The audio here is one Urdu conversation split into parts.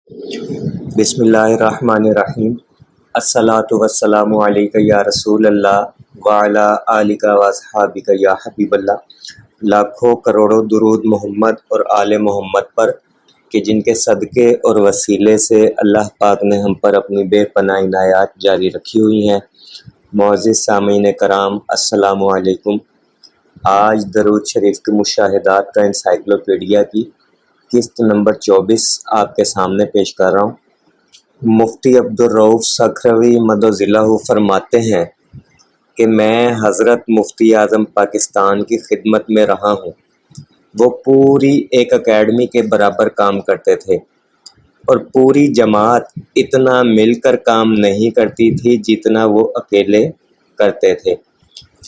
بسم اللہ الرحمن الرحیم۔ الصلاۃ والسلام علیک یا رسول اللہ وعلی آلک و اصحابک یا حبیب اللہ۔ لاکھوں کروڑوں درود محمد اور آل محمد پر کہ جن کے صدقے اور وسیلے سے اللہ پاک نے ہم پر اپنی بے پناہ عنایات جاری رکھی ہوئی ہیں۔ معزز سامعین کرام، السلام علیکم۔ آج درود شریف کے مشاہدات کا انسائکلوپیڈیا کی قسط نمبر 24 آپ کے سامنے پیش کر رہا ہوں۔ مفتی عبدالرؤف سکھروی مدظلہ فرماتے ہیں کہ میں حضرت مفتی اعظم پاکستان کی خدمت میں رہا ہوں۔ وہ پوری ایک اکیڈمی کے برابر کام کرتے تھے اور پوری جماعت اتنا مل کر کام نہیں کرتی تھی جتنا وہ اکیلے کرتے تھے۔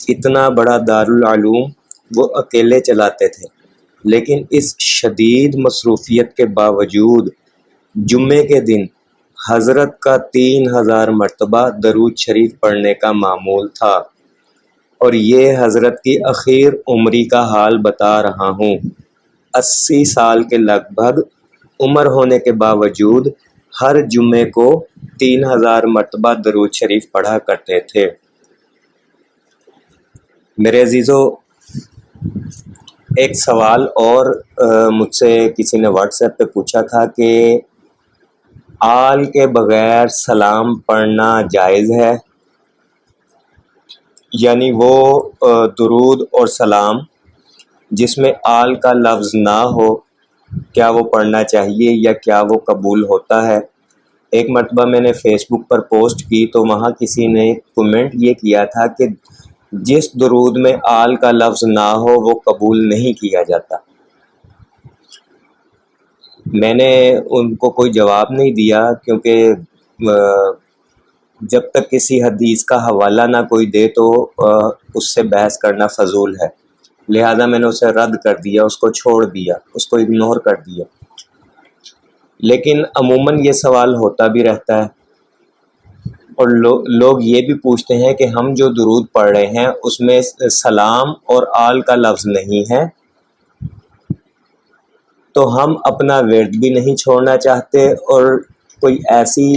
اتنا بڑا دارالعلوم وہ اکیلے چلاتے تھے، لیکن اس شدید مصروفیت کے باوجود جمعے کے دن حضرت کا 3000 مرتبہ درود شریف پڑھنے کا معمول تھا، اور یہ حضرت کی اخیر عمری کا حال بتا رہا ہوں۔ 80 سال کے لگ بھگ عمر ہونے کے باوجود ہر جمعے کو 3000 مرتبہ درود شریف پڑھا کرتے تھے۔ میرے عزیزو، ایک سوال اور مجھ سے کسی نے واٹس ایپ پہ پوچھا تھا کہ آل کے بغیر سلام پڑھنا جائز ہے؟ یعنی وہ درود اور سلام جس میں آل کا لفظ نہ ہو، کیا وہ پڑھنا چاہیے یا کیا وہ قبول ہوتا ہے؟ ایک مرتبہ میں نے فیس بک پر پوسٹ کی تو وہاں کسی نے کمنٹ یہ کیا تھا کہ جس درود میں آل کا لفظ نہ ہو وہ قبول نہیں کیا جاتا۔ میں نے ان کو کوئی جواب نہیں دیا، کیونکہ جب تک کسی حدیث کا حوالہ نہ کوئی دے تو اس سے بحث کرنا فضول ہے، لہذا میں نے اسے رد کر دیا، اس کو چھوڑ دیا، اس کو اگنور کر دیا۔ لیکن عموماً یہ سوال ہوتا بھی رہتا ہے، اور لوگ یہ بھی پوچھتے ہیں کہ ہم جو درود پڑھ رہے ہیں اس میں سلام اور آل کا لفظ نہیں ہے، تو ہم اپنا ورد بھی نہیں چھوڑنا چاہتے، اور کوئی ایسی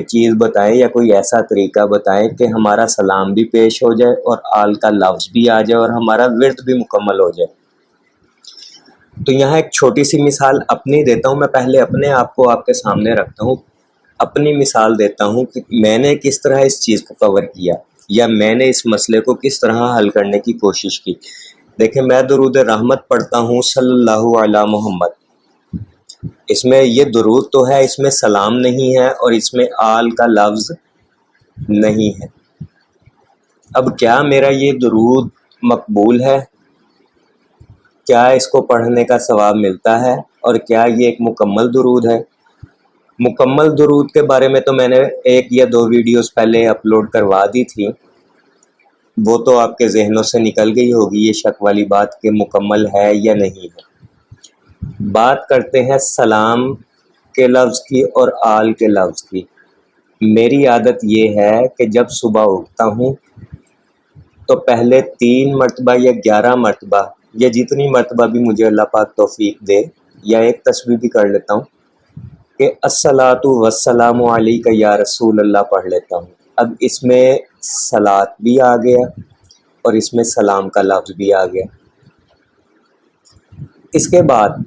چیز بتائیں یا کوئی ایسا طریقہ بتائیں کہ ہمارا سلام بھی پیش ہو جائے اور آل کا لفظ بھی آ جائے اور ہمارا ورد بھی مکمل ہو جائے۔ تو یہاں ایک چھوٹی سی مثال اپنی دیتا ہوں، میں پہلے اپنے آپ کو آپ کے سامنے رکھتا ہوں، اپنی مثال دیتا ہوں کہ میں نے کس طرح اس چیز کو کور کیا یا میں نے اس مسئلے کو کس طرح حل کرنے کی کوشش کی۔ دیکھیں، میں درود رحمت پڑھتا ہوں صلی اللہ علی محمد، اس میں یہ درود تو ہے، اس میں سلام نہیں ہے اور اس میں آل کا لفظ نہیں ہے۔ اب کیا میرا یہ درود مقبول ہے؟ کیا اس کو پڑھنے کا ثواب ملتا ہے؟ اور کیا یہ ایک مکمل درود ہے؟ مکمل درود کے بارے میں تو میں نے 1 یا 2 ویڈیوز پہلے اپلوڈ کروا دی تھی، وہ تو آپ کے ذہنوں سے نکل گئی ہوگی یہ شک والی بات کہ مکمل ہے یا نہیں ہے۔ بات کرتے ہیں سلام کے لفظ کی اور آل کے لفظ کی۔ میری عادت یہ ہے کہ جب صبح اٹھتا ہوں تو پہلے 3 مرتبہ یا 11 مرتبہ یا جتنی مرتبہ بھی مجھے اللہ پاک توفیق دے، یا ایک تسبیح بھی کر لیتا ہوں کہ الصلاۃ والسلام علیک یا رسول اللہ پڑھ لیتا ہوں۔ اب اس میں صلاۃ بھی آ گیا اور اس میں سلام کا لفظ بھی آ گیا۔ اس کے بعد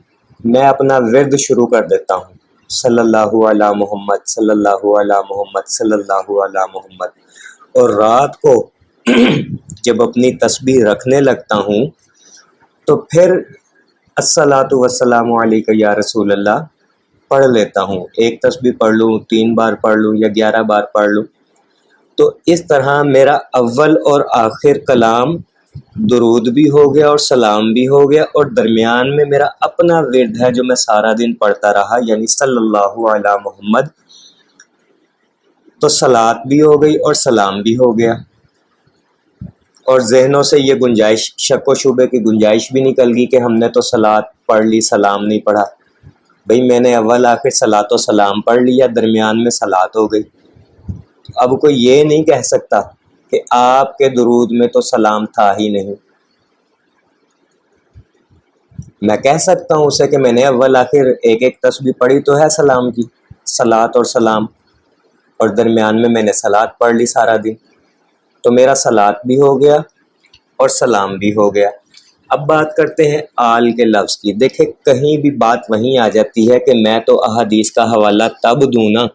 میں اپنا ورد شروع کر دیتا ہوں، صلی اللہ علی محمد، صلی اللہ علی محمد، صلی اللہ علی محمد، اور رات کو جب اپنی تسبیح رکھنے لگتا ہوں تو پھر الصلاۃ والسلام علیک یا رسول اللہ پڑھ لیتا ہوں۔ ایک تسبیح پڑھ لوں، 3 بار پڑھ لوں یا 11 بار پڑھ لوں، تو اس طرح میرا اول اور آخر کلام درود بھی ہو گیا اور سلام بھی ہو گیا، اور درمیان میں میرا اپنا ورد ہے جو میں سارا دن پڑھتا رہا، یعنی صلی اللہ علی محمد، تو صلاۃ بھی ہو گئی اور سلام بھی ہو گیا، اور ذہنوں سے یہ گنجائش، شک و شبے کی گنجائش بھی نکل گئی کہ ہم نے تو صلاۃ پڑھ لی، سلام نہیں پڑھا۔ بھئی میں نے اول آخر صلاۃ و سلام پڑھ لیا، درمیان میں صلاۃ ہو گئی۔ اب کوئی یہ نہیں کہہ سکتا کہ آپ کے درود میں تو سلام تھا ہی نہیں۔ میں کہہ سکتا ہوں اسے کہ میں نے اول آخر ایک ایک تسبیح پڑھی تو ہے سلام کی، صلاۃ اور سلام، اور درمیان میں نے صلاۃ پڑھ لی سارا دن، تو میرا صلاۃ بھی ہو گیا اور سلام بھی ہو گیا۔ اب بات کرتے ہیں آل کے لفظ کی۔ دیکھیں کہیں بھی بات وہیں آ جاتی ہے کہ میں تو احادیث کا حوالہ تب دوں نا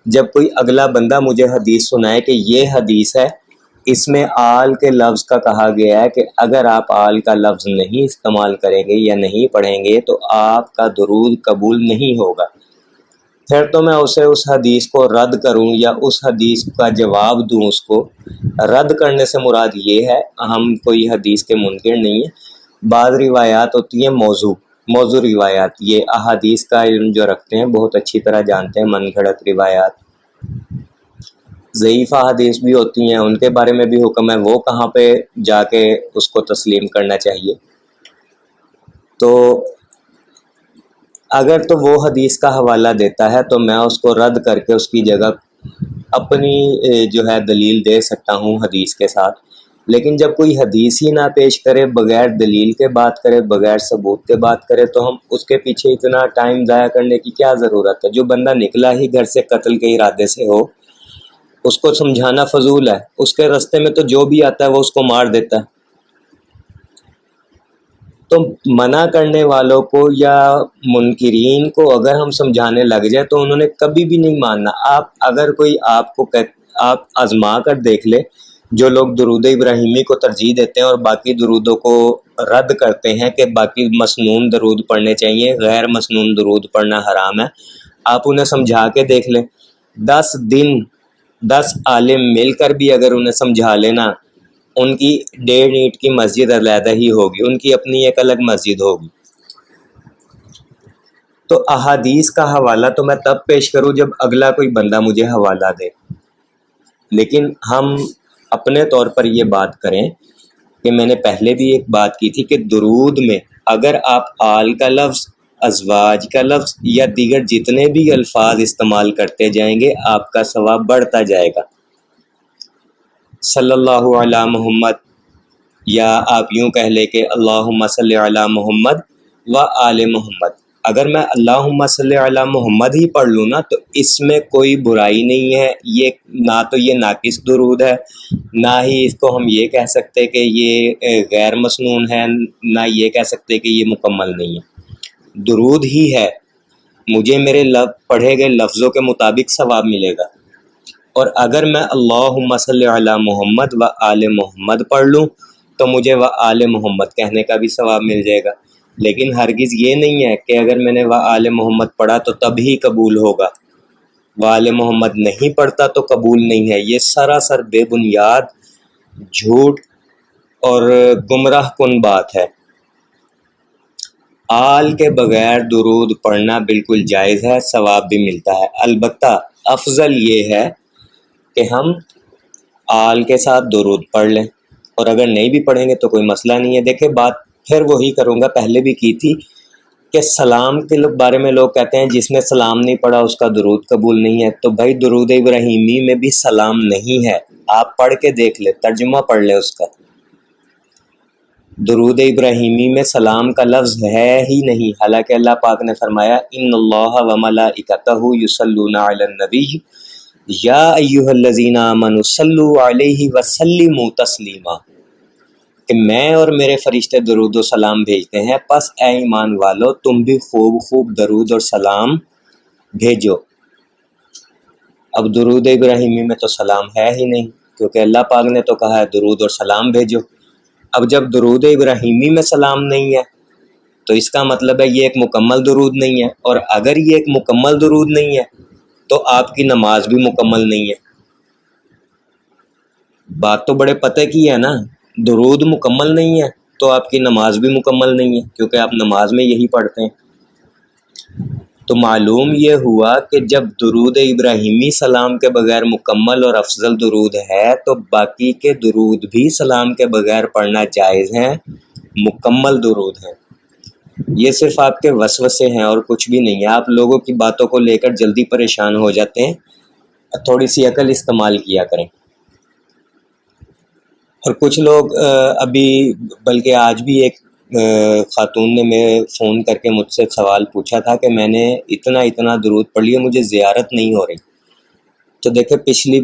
جب کوئی اگلا بندہ مجھے حدیث سنائے کہ یہ حدیث ہے، اس میں آل کے لفظ کا کہا گیا ہے کہ اگر آپ آل کا لفظ نہیں استعمال کریں گے یا نہیں پڑھیں گے تو آپ کا درود قبول نہیں ہوگا۔ پھر تو میں اسے اس حدیث کو رد کروں یا اس حدیث کا جواب دوں اس کو۔ رد کرنے سے مراد یہ ہے، ہم کوئی حدیث کے منکر نہیں ہیں، بعض روایات ہوتی ہیں موضوع روایات، یہ احادیث کا علم جو رکھتے ہیں بہت اچھی طرح جانتے ہیں، من گھڑت روایات۔ ضعیف احادیث بھی ہوتی ہیں، ان کے بارے میں بھی حکم ہے وہ کہاں پہ جا کے اس کو تسلیم کرنا چاہیے۔ تو اگر تو وہ حدیث کا حوالہ دیتا ہے تو میں اس کو رد کر کے اس کی جگہ اپنی جو ہے دلیل دے سکتا ہوں حدیث کے ساتھ، لیکن جب کوئی حدیث ہی نہ پیش کرے، بغیر دلیل کے بات کرے، بغیر ثبوت کے بات کرے، تو ہم اس کے پیچھے اتنا ٹائم ضائع کرنے کی کیا ضرورت ہے؟ جو بندہ نکلا ہی گھر سے قتل کے ارادے سے ہو، اس کو سمجھانا فضول ہے، اس کے راستے میں تو جو بھی آتا ہے وہ اس کو مار دیتا ہے۔ تو منع کرنے والوں کو یا منکرین کو اگر ہم سمجھانے لگ جائے تو انہوں نے کبھی بھی نہیں ماننا۔ اگر کوئی آپ آزما کر دیکھ لے، جو لوگ درود ابراہیمی کو ترجیح دیتے ہیں اور باقی درودوں کو رد کرتے ہیں کہ باقی مسنون درود پڑھنے چاہیے، غیر مسنون درود پڑھنا حرام ہے، آپ انہیں سمجھا کے دیکھ لیں۔ 10 دن 10 عالم مل کر بھی اگر انہیں سمجھا لینا، ان کی 1.5 اینٹ کی مسجد علیحدہ ہی ہوگی، ان کی اپنی ایک الگ مسجد ہوگی۔ تو احادیث کا حوالہ تو میں تب پیش کروں جب اگلا کوئی بندہ مجھے حوالہ دے، لیکن ہم اپنے طور پر یہ بات کریں کہ میں نے پہلے بھی ایک بات کی تھی کہ درود میں اگر آپ آل کا لفظ، ازواج کا لفظ یا دیگر جتنے بھی الفاظ استعمال کرتے جائیں گے آپ کا ثواب بڑھتا جائے گا۔ صلی اللہ علی محمد، یا آپ یوں کہہ لیں کہ اللہم صلی علی محمد و آل محمد۔ اگر میں اللہم صلی علی محمد ہی پڑھ لوں نا تو اس میں کوئی برائی نہیں ہے، یہ نہ تو یہ ناقص درود ہے، نہ ہی اس کو ہم یہ کہہ سکتے کہ یہ غیر مسنون ہے، نہ یہ کہہ سکتے کہ یہ مکمل نہیں ہے، درود ہی ہے، مجھے میرے پڑھے گئے لفظوں کے مطابق ثواب ملے گا۔ اور اگر میں اللہم صلی علی محمد و آل محمد پڑھ لوں تو مجھے و آل محمد کہنے کا بھی ثواب مل جائے گا، لیکن ہرگز یہ نہیں ہے کہ اگر میں نے و آل محمد پڑھا تو تب ہی قبول ہوگا، و آل محمد نہیں پڑھتا تو قبول نہیں ہے۔ یہ سراسر بے بنیاد جھوٹ اور گمراہ کن بات ہے۔ آل کے بغیر درود پڑھنا بالکل جائز ہے، ثواب بھی ملتا ہے، البتہ افضل یہ ہے کہ ہم آل کے ساتھ درود پڑھ لیں، اور اگر نہیں بھی پڑھیں گے تو کوئی مسئلہ نہیں ہے۔ دیکھیں بات پھر وہی کروں گا، پہلے بھی کی تھی کہ سلام کے بارے میں لوگ کہتے ہیں جس نے سلام نہیں پڑھا اس کا درود قبول نہیں ہے، تو بھائی درود ابراہیمی میں بھی سلام نہیں ہے، آپ پڑھ کے دیکھ لیں، ترجمہ پڑھ لیں اس کا۔ درود ابراہیمی میں سلام کا لفظ ہے ہی نہیں، حالانکہ اللہ پاک نے فرمایا ان اللہ و ملائکتہ یصلون علی النبی یا ایھا الذین آمنوا صلوا علیہ وسلموا تسلیما، کہ میں اور میرے فرشتے درود و سلام بھیجتے ہیں، پس اے ایمان والو تم بھی خوب خوب درود اور سلام بھیجو۔ اب درود ابراہیمی میں تو سلام ہے ہی نہیں، کیونکہ اللہ پاک نے تو کہا ہے درود اور سلام بھیجو۔ اب جب درود ابراہیمی میں سلام نہیں ہے تو اس کا مطلب ہے یہ ایک مکمل درود نہیں ہے، اور اگر یہ ایک مکمل درود نہیں ہے تو آپ کی نماز بھی مکمل نہیں ہے۔ بات تو بڑے پتہ کی ہے نا، درود مکمل نہیں ہے تو آپ کی نماز بھی مکمل نہیں ہے، کیونکہ آپ نماز میں یہی پڑھتے ہیں۔ تو معلوم یہ ہوا کہ جب درود ابراہیمی سلام کے بغیر مکمل اور افضل درود ہے تو باقی کے درود بھی سلام کے بغیر پڑھنا جائز ہیں، مکمل درود ہیں۔ یہ صرف آپ کے وسوسے ہیں اور کچھ بھی نہیں ہے۔ آپ لوگوں کی باتوں کو لے کر جلدی پریشان ہو جاتے ہیں، تھوڑی سی عقل استعمال کیا کریں۔ اور کچھ لوگ ابھی، بلکہ آج بھی ایک خاتون نے میں فون کر کے مجھ سے سوال پوچھا تھا کہ میں نے اتنا درود پڑھ لیا، مجھے زیارت نہیں ہو رہی۔ تو دیکھیں پچھلی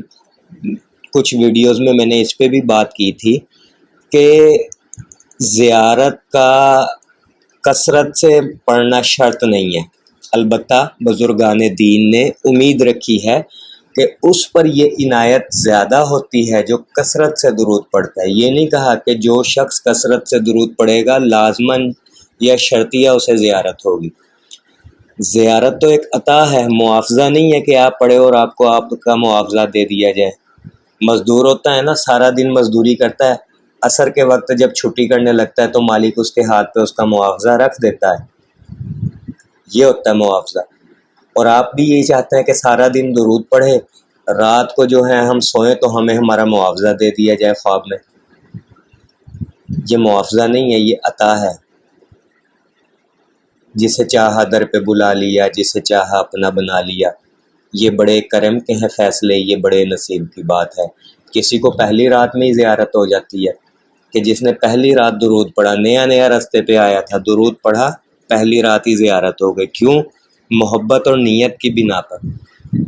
کچھ ویڈیوز میں نے اس پہ بھی بات کی تھی کہ زیارت کا کثرت سے پڑھنا شرط نہیں ہے، البتہ بزرگان دین نے امید رکھی ہے کہ اس پر یہ عنایت زیادہ ہوتی ہے جو کثرت سے درود پڑھتا ہے۔ یہ نہیں کہا کہ جو شخص کثرت سے درود پڑھے گا لازماً یا شرطیہ اسے زیارت ہوگی۔ زیارت تو ایک عطا ہے، معاوضہ نہیں ہے کہ آپ پڑھے اور آپ کو آپ کا معاوضہ دے دیا جائے۔ مزدور ہوتا ہے نا، سارا دن مزدوری کرتا ہے، عصر کے وقت جب چھٹی کرنے لگتا ہے تو مالک اس کے ہاتھ پہ اس کا معاوضہ رکھ دیتا ہے، یہ ہوتا ہے معاوضہ۔ اور آپ بھی یہی چاہتے ہیں کہ سارا دن درود پڑھے، رات کو جو ہے ہم سوئیں تو ہمیں ہمارا معاوضہ دے دیا جائے خواب میں۔ یہ معاوضہ نہیں ہے، یہ عطا ہے۔ جسے چاہا در پہ بلا لیا، جسے چاہا اپنا بنا لیا۔ یہ بڑے کرم کے ہیں فیصلے، یہ بڑے نصیب کی بات ہے۔ کسی کو پہلی رات میں ہی زیارت ہو جاتی ہے کہ جس نے پہلی رات درود پڑھا، نیا رستے پہ آیا تھا، درود پڑھا، پہلی رات ہی زیارت ہو گئی۔ کیوں؟ محبت اور نیت کی بنا پر۔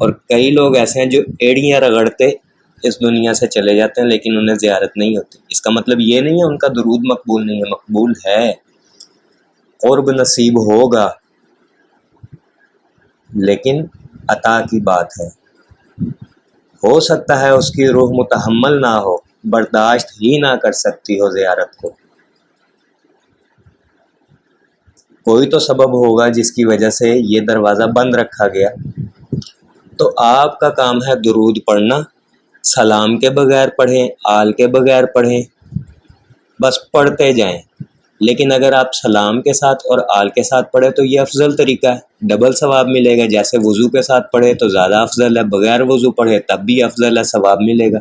اور کئی لوگ ایسے ہیں جو ایڑیاں رگڑتے اس دنیا سے چلے جاتے ہیں لیکن انہیں زیارت نہیں ہوتی۔ اس کا مطلب یہ نہیں ہے ان کا درود مقبول نہیں ہے، مقبول ہے، قرب نصیب ہوگا، لیکن عطا کی بات ہے۔ ہو سکتا ہے اس کی روح متحمل نہ ہو، برداشت ہی نہ کر سکتی ہو زیارت کو۔ کوئی تو سبب ہوگا جس کی وجہ سے یہ دروازہ بند رکھا گیا۔ تو آپ کا کام ہے درود پڑھنا، سلام کے بغیر پڑھیں، آل کے بغیر پڑھیں، بس پڑھتے جائیں۔ لیکن اگر آپ سلام کے ساتھ اور آل کے ساتھ پڑھیں تو یہ افضل طریقہ ہے، ڈبل ثواب ملے گا۔ جیسے وضو کے ساتھ پڑھے تو زیادہ افضل ہے، بغیر وضو پڑھے تب بھی افضل ہے، ثواب ملے گا۔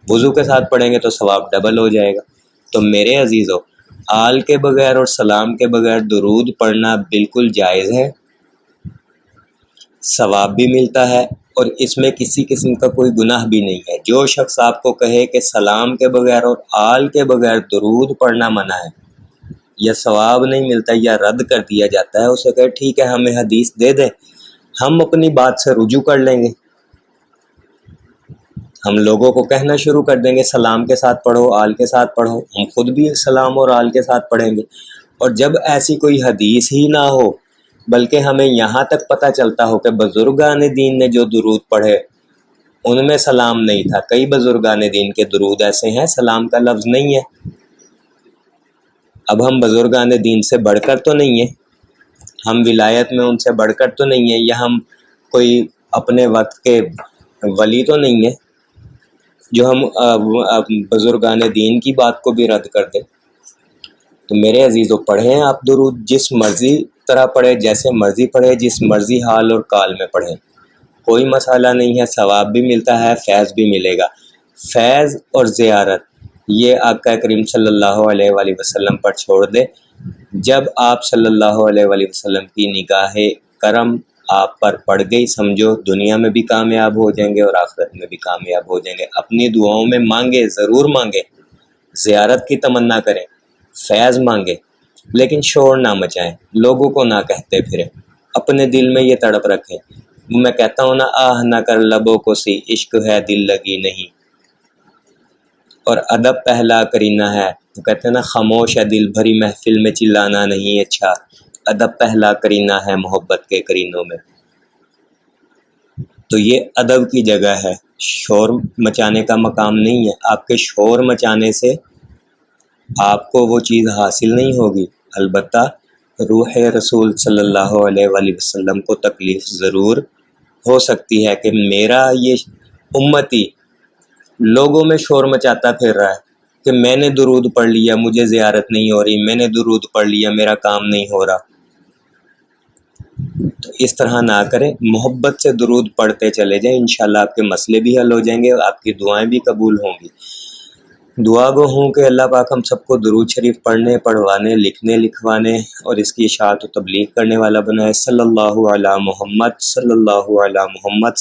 وضو کے ساتھ پڑھیں گے تو ثواب ڈبل ہو جائے گا۔ تو میرے عزیزو، آل کے بغیر اور سلام کے بغیر درود پڑھنا بالکل جائز ہے، ثواب بھی ملتا ہے، اور اس میں کسی قسم کا کوئی گناہ بھی نہیں ہے۔ جو شخص آپ کو کہے کہ سلام کے بغیر اور آل کے بغیر درود پڑھنا منع ہے یا ثواب نہیں ملتا یا رد کر دیا جاتا ہے، اسے کہے ٹھیک ہے ہمیں حدیث دے دیں، ہم اپنی بات سے رجوع کر لیں گے۔ ہم لوگوں کو کہنا شروع کر دیں گے سلام کے ساتھ پڑھو، آل کے ساتھ پڑھو، ہم خود بھی سلام اور آل کے ساتھ پڑھیں گے۔ اور جب ایسی کوئی حدیث ہی نہ ہو بلکہ ہمیں یہاں تک پتہ چلتا ہو کہ بزرگان دین نے جو درود پڑھے ان میں سلام نہیں تھا، کئی بزرگان دین کے درود ایسے ہیں سلام کا لفظ نہیں ہے۔ اب ہم بزرگان دین سے بڑھ کر تو نہیں ہیں، ہم ولایت میں ان سے بڑھ کر تو نہیں ہیں، یا ہم کوئی اپنے وقت کے ولی تو نہیں ہیں جو ہم بزرگان دین کی بات کو بھی رد کر دیں۔ تو میرے عزیزو، پڑھیں آپ درود، جس مرضی طرح پڑھے، جیسے مرضی پڑھے، جس مرضی حال اور کال میں پڑھیں، کوئی مسئلہ نہیں ہے، ثواب بھی ملتا ہے، فیض بھی ملے گا۔ فیض اور زیارت یہ آقا کریم صلی اللہ علیہ وآلہ وسلم پر چھوڑ دے۔ جب آپ صلی اللہ علیہ وآلہ وسلم کی نگاہ کرم آپ پر پڑ گئی، سمجھو دنیا میں بھی کامیاب ہو جائیں گے اور آخرت میں بھی کامیاب ہو جائیں گے۔ اپنی دعاؤں میں مانگے، ضرور مانگے، زیارت کی تمنا کریں، فیض مانگے، لیکن شور نہ مچائیں، لوگوں کو نہ کہتے پھریں، اپنے دل میں یہ تڑپ رکھیں۔ میں کہتا ہوں نا، آہ نہ کر لبوں کو سی، عشق ہے دل لگی نہیں، اور ادب پہلا کرینہ ہے، تو کہتے ہیں نا خاموش ہے دل، بھری محفل میں چلانا نہیں اچھا، ادب پہلا کرینہ ہے محبت کے کرینوں میں۔ تو یہ ادب کی جگہ ہے، شور مچانے کا مقام نہیں ہے۔ آپ کے شور مچانے سے آپ کو وہ چیز حاصل نہیں ہوگی، البتہ روح رسول صلی اللہ علیہ وآلہ وسلم کو تکلیف ضرور ہو سکتی ہے کہ میرا یہ امتی لوگوں میں شور مچاتا پھر رہا ہے کہ میں نے درود پڑھ لیا مجھے زیارت نہیں ہو رہی، میں نے درود پڑھ لیا میرا کام نہیں ہو رہا۔ تو اس طرح نہ کریں، محبت سے درود پڑھتے چلے جائیں، انشاءاللہ آپ کے مسئلے بھی حل ہو جائیں گے اور آپ کی دعائیں بھی قبول ہوں گی۔ دعا گو ہوں کہ اللہ پاک ہم سب کو درود شریف پڑھنے، پڑھوانے، لکھنے، لکھوانے اور اس کی اشاعت و تبلیغ کرنے والا بنائے۔ صلی اللہ علی محمد، صلی اللہ علی محمد،